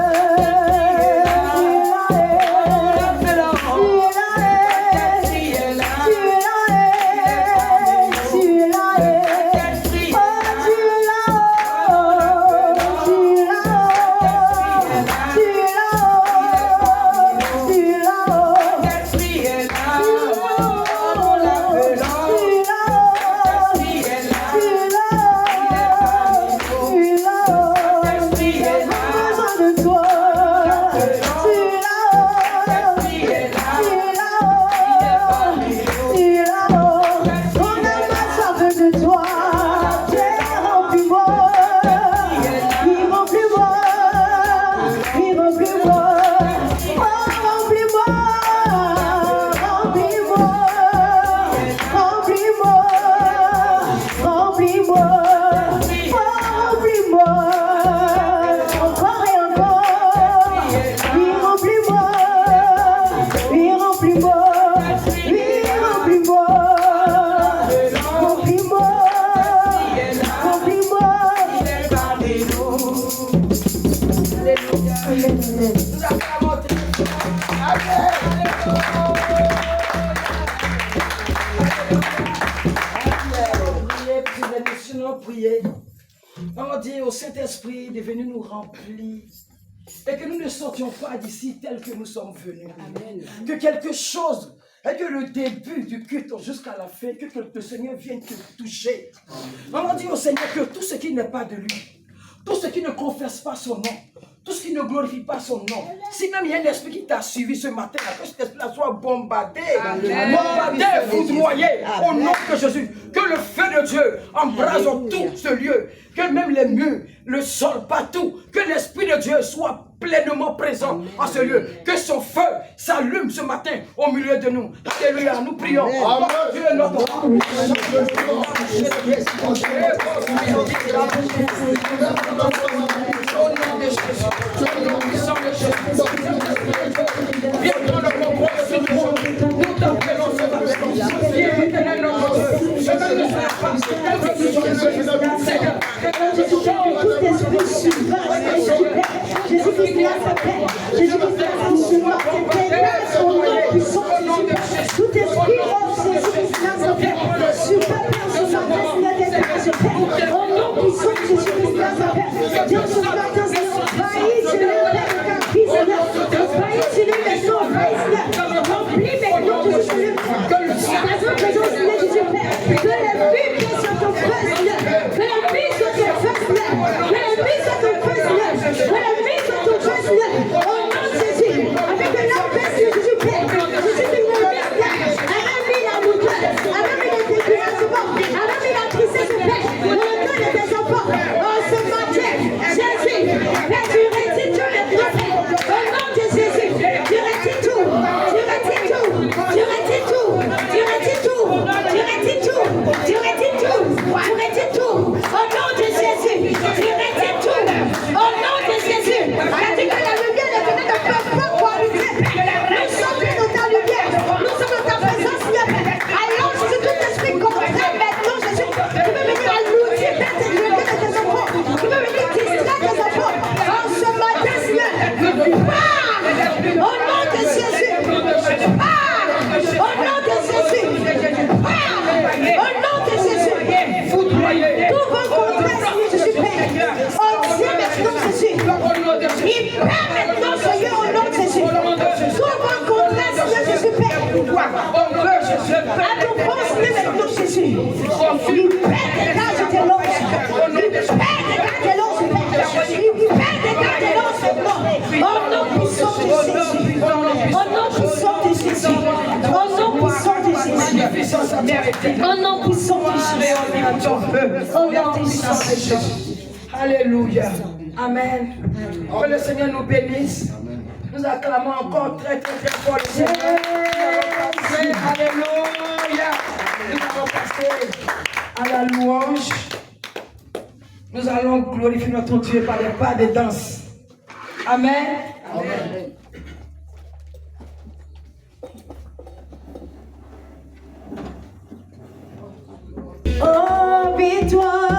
On dit au Saint-Esprit de venir nous remplir et que nous ne sortions pas d'ici tel que nous sommes venus. Amen. Que quelque chose, et que le début du culte jusqu'à la fin, que le Seigneur vienne te toucher. On dit au Seigneur que tout ce qui n'est pas de lui, tout ce qui ne confesse pas son nom, tout ce qui ne glorifie pas son nom, si même il y a un esprit qui t'a suivi ce matin, que cet esprit-là soit bombardé, bombardé, foudroyé, au nom de Jésus. Que le feu de Dieu embrase tout ce lieu, que même les murs, le sol, partout, que l'esprit de Dieu soit pleinement présent en ce lieu. Que son feu s'allume ce matin au milieu de nous. Alléluia, nous prions. Amen. Dieu est notre au nom de Jésus. Au nom puissant de Jésus. Viens prendre le contrôle de ce jour. Nous t'appelons ce matin. Viens éternel notre Dieu. Je veux que ça fasse. Seigneur, Tout esprit surpasse, Jésus-Christ a sa paix. Jésus-Christ a son nom. C'est au nom puissant de Jésus. Tout esprit, oh Jésus-Christ a sa paix. Surpasse son nom, Seigneur, au nom puissant de Jésus-Christ a sa paix. Dieu se matin, Seigneur, envahit sur le père de Seigneur. Envahit sur le maison, envahit Seigneur. Remplis maintenant de ce Seigneur. La présence de Jésus Père. Que la vie soit ton feu, Seigneur. Que la vie soit ton feu, Seigneur. Que la vie soit ton feu, Seigneur. Que la vie soit ton feu, Seigneur. Au nom de Jésus. Avec la paix de Jésus Père. Jésus qui nous remercie. Arrache la douleur. Arrache le découragement. Arrache la tristesse, Père. Pour le cœur de tes enfants. Oh, ce matin, Jésus. Père, tu récites tout maintenant. Au nom de Jésus. Tu récites tout. Tu récites tout. Tu récites tout. Tu récites tout. Tu récites tout. Tu récites tout. Tu récites tout. Au nom de Jésus. Tu récites tout. Au nom de Jésus. Elle dit que la lumière ne peut pas quoi lutter. Nous sommes dans ta lumière. Nous sommes dans ta présence, Seigneur. Alors, Jésus, tout esprit contraire maintenant, Jésus. Tu veux venir allouer de tes enfants. Tu veux venir distraire tes enfants. En ce matin, Seigneur. Au nom de Jésus. Au nom de Jésus. Au nom de Jésus. Tout vent contraire, Seigneur Jésus Père. On sait maintenant, Jésus. Il perd maintenant, Seigneur, au nom de Jésus. Tout vent contraire, Seigneur Jésus Père. À ton poste, maintenant, Jésus. Il perd des gages de l'ange. Il perd des gages de l'ange, Père. Il perd des gages de l'ange, au nom puissant de Jésus. Au nom puissant de Jésus. Au nom puissant de Jésus. Au nom puissant de Jésus. à ton feu. Merci, Jésus. Alléluia. Amen. Que le Seigneur nous bénisse. Nous acclamons encore très fort le Seigneur. Alléluia. Nous allons passer à la louange. Nous allons glorifier notre Dieu par les pas de danse. Amen. Amen. Oh, victoire.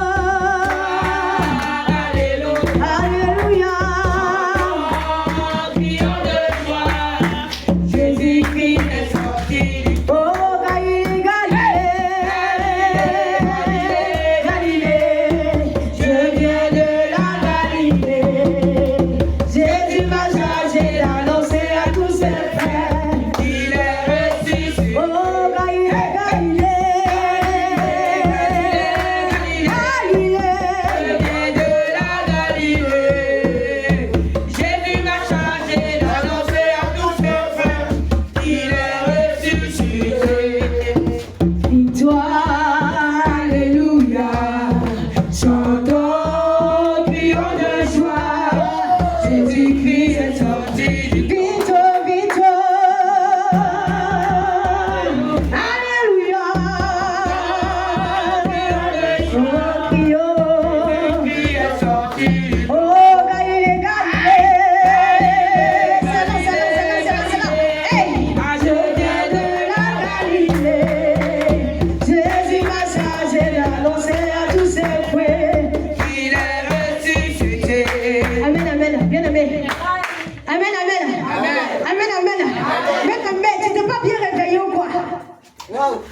Oh,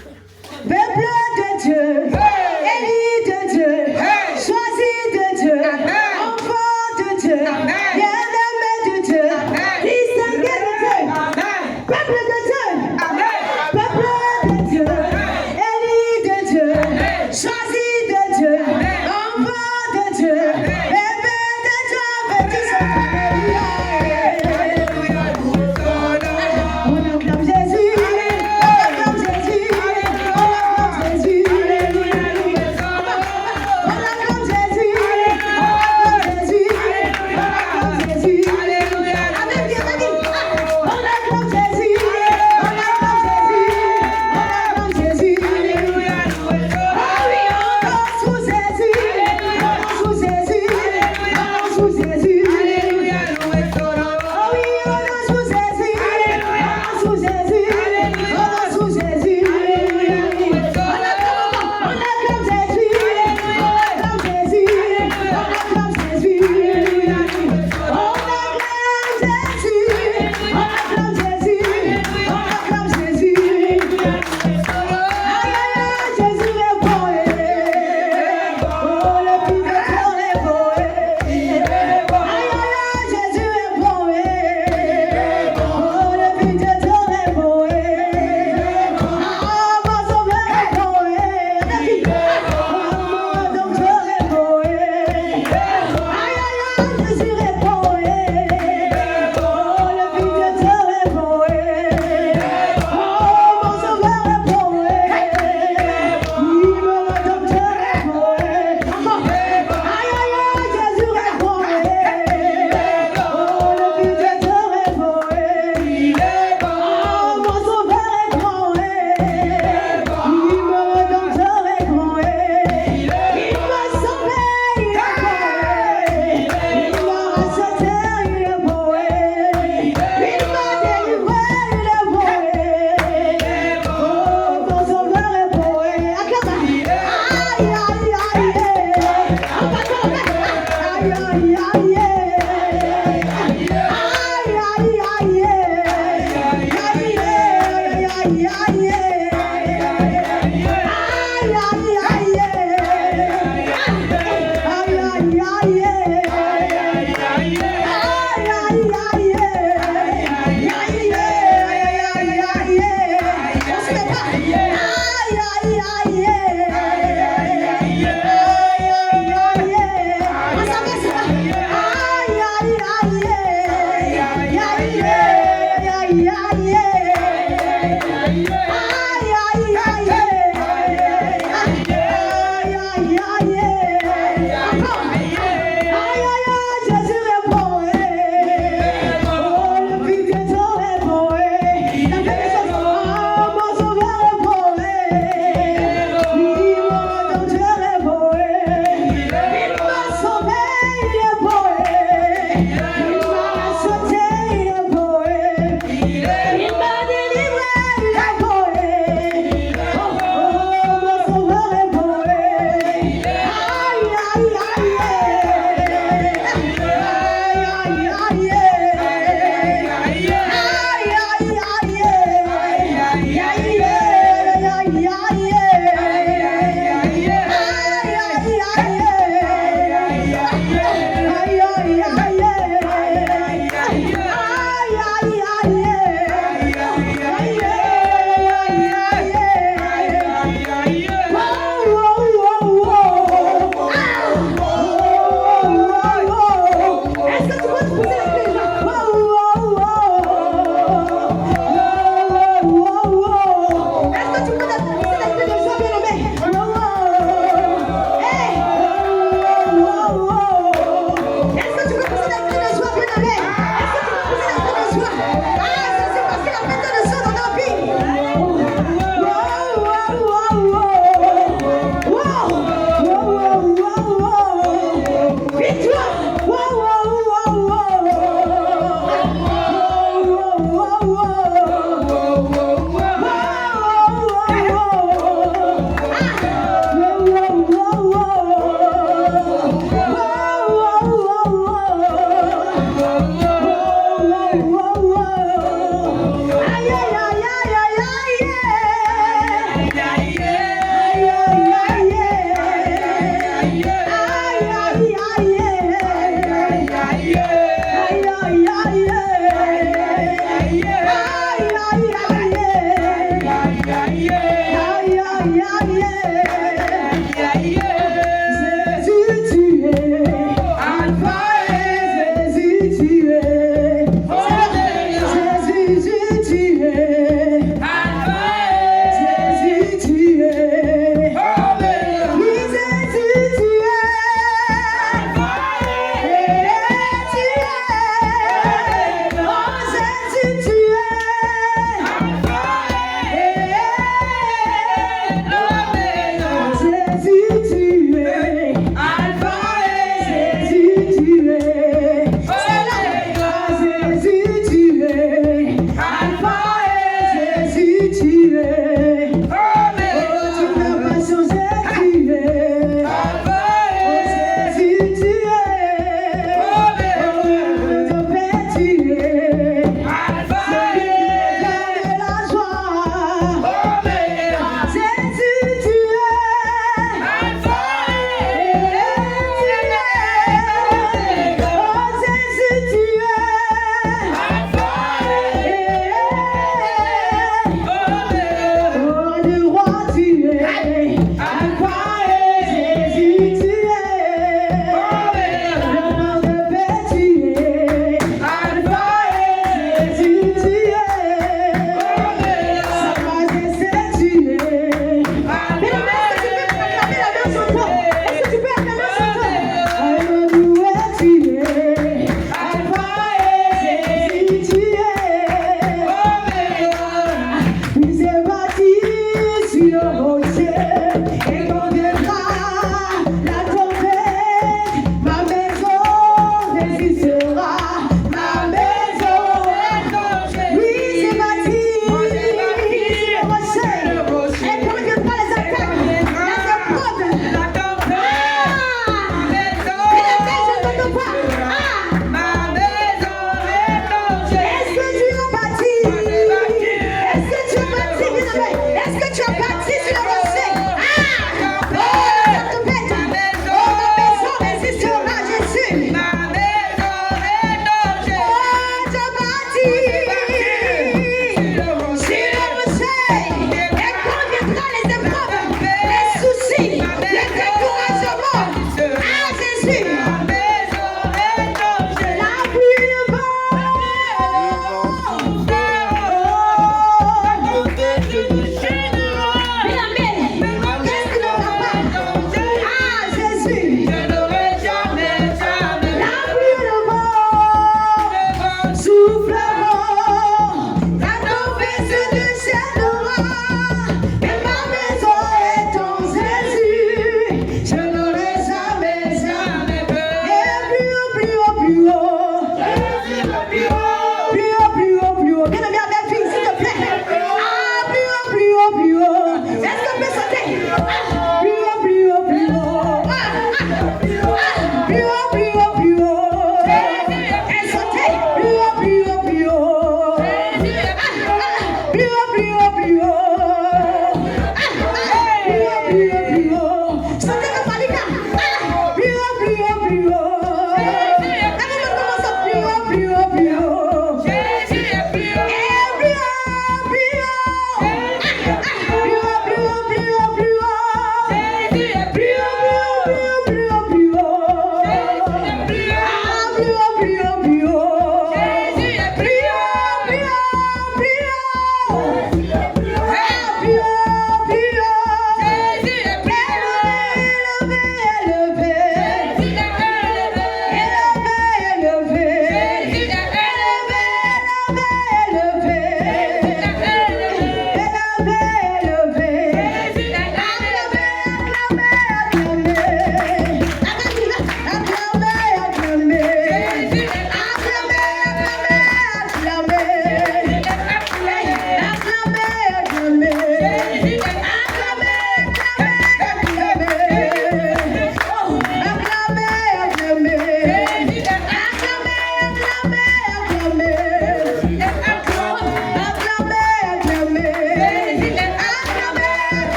Oh,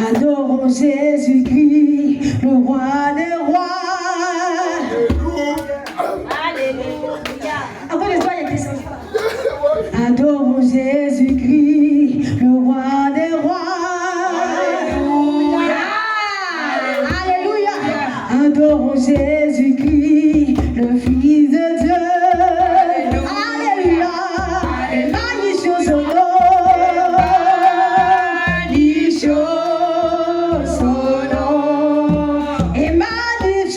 Adorons Jésus-Christ, le roi des rois. Alléluia. Encore les doigts, il y a des enfants. Adorons Jésus-Christ, le roi des rois. Alléluia. Adorons Jésus-Christ, le Fils de Dieu. Alléluia. Magnifions son nom. Magnifions son nom. Et magnifions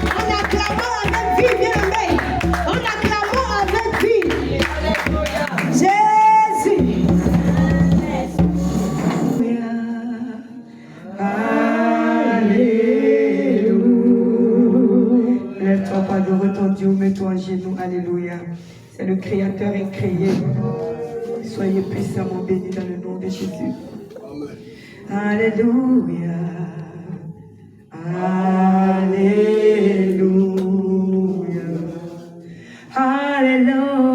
En acclamant avec vie, bien aimé. En acclamant avec vie. Jésus. Alléluia. Lève-toi pas de retour Dieu, mets-toi à genoux. Alléluia. C'est le Créateur et créé. Soyez puissamment bénis dans le nom de Jésus. Alléluia. Alléluia. Alléluia.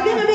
Bien-aimé,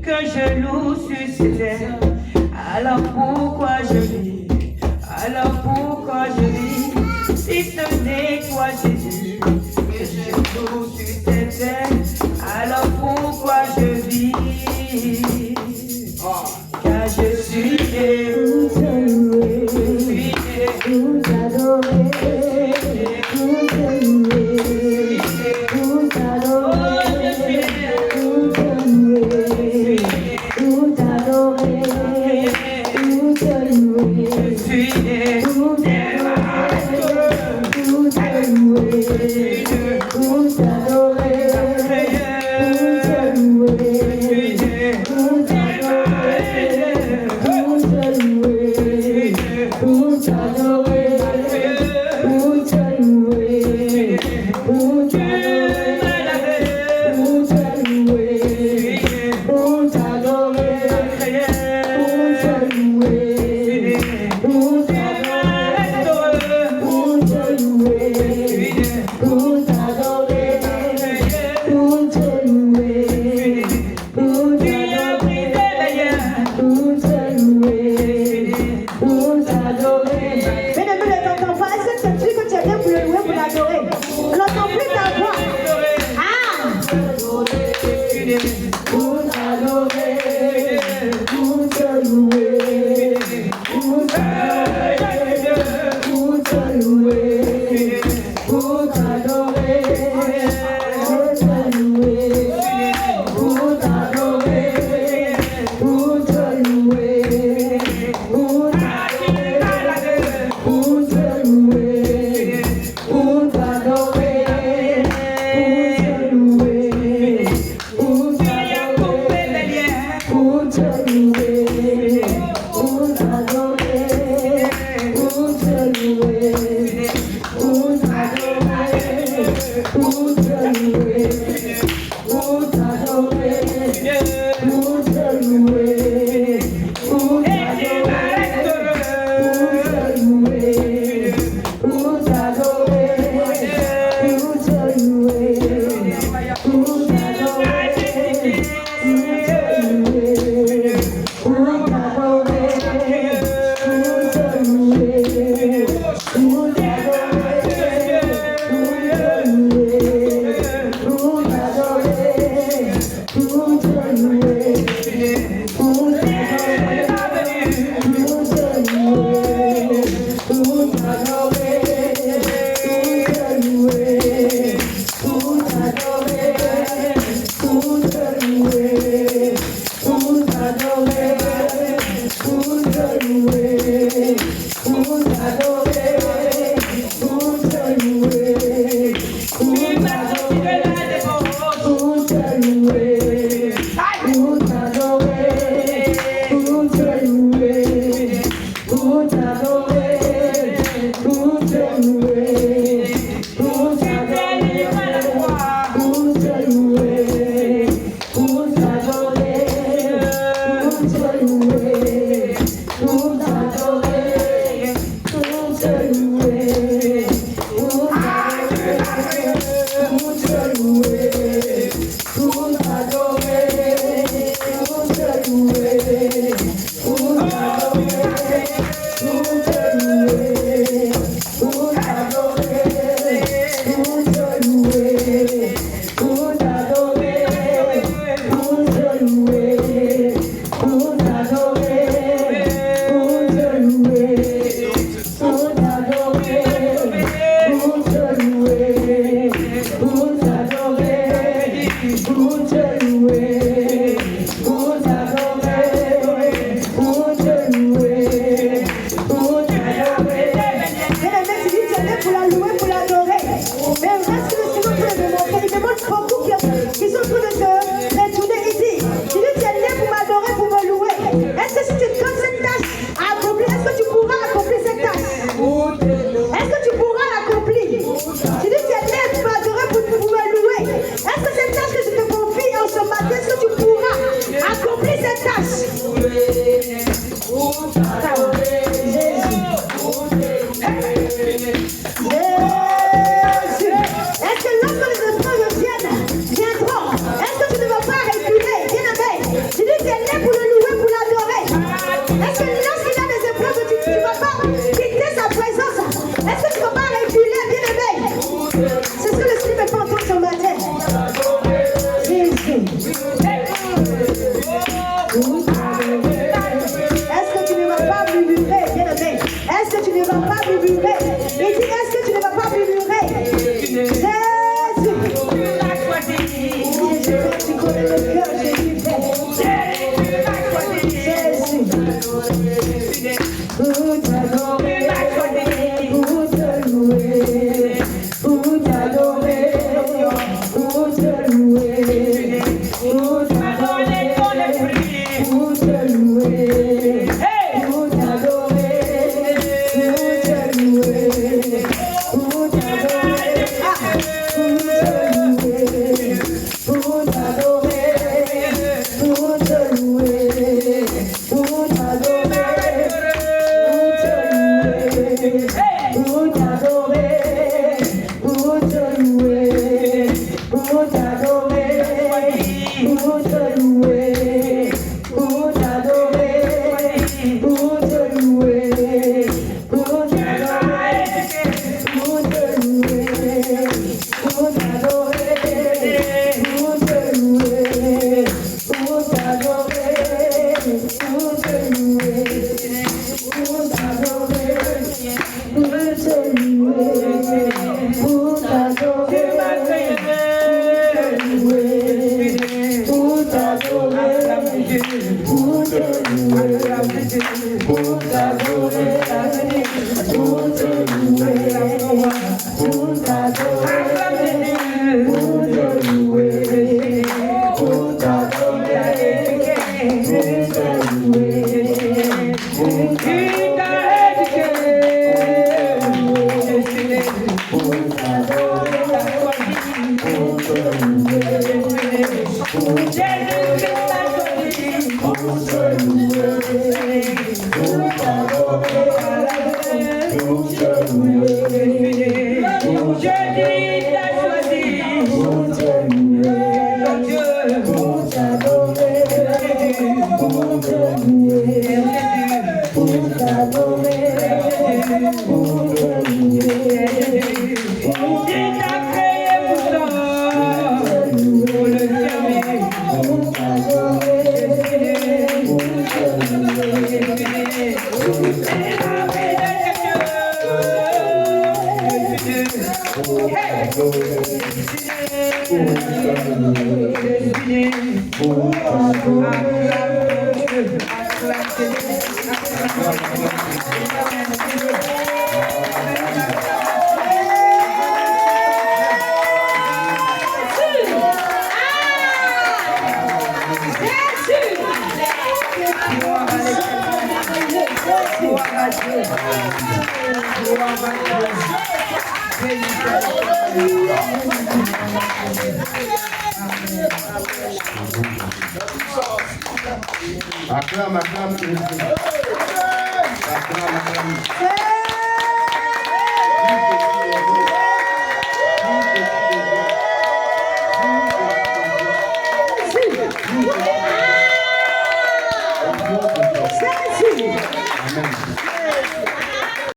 que je loue sur ces terres. Alors pourquoi je vis? Alors pourquoi je vis? Si ce n'est toi Jésus que je loue sur ces terres. Alors pourquoi je vis? Car je suis né. Vous adorer, vous aimer, vous adorer, vous aimer, vous adorer, vous aimer, vous Est-ce que lorsque les esprits reviennent, viendront, est-ce que tu ne vas pas reculer? Bien aimé, Acclame, acclame, acclame, acclame.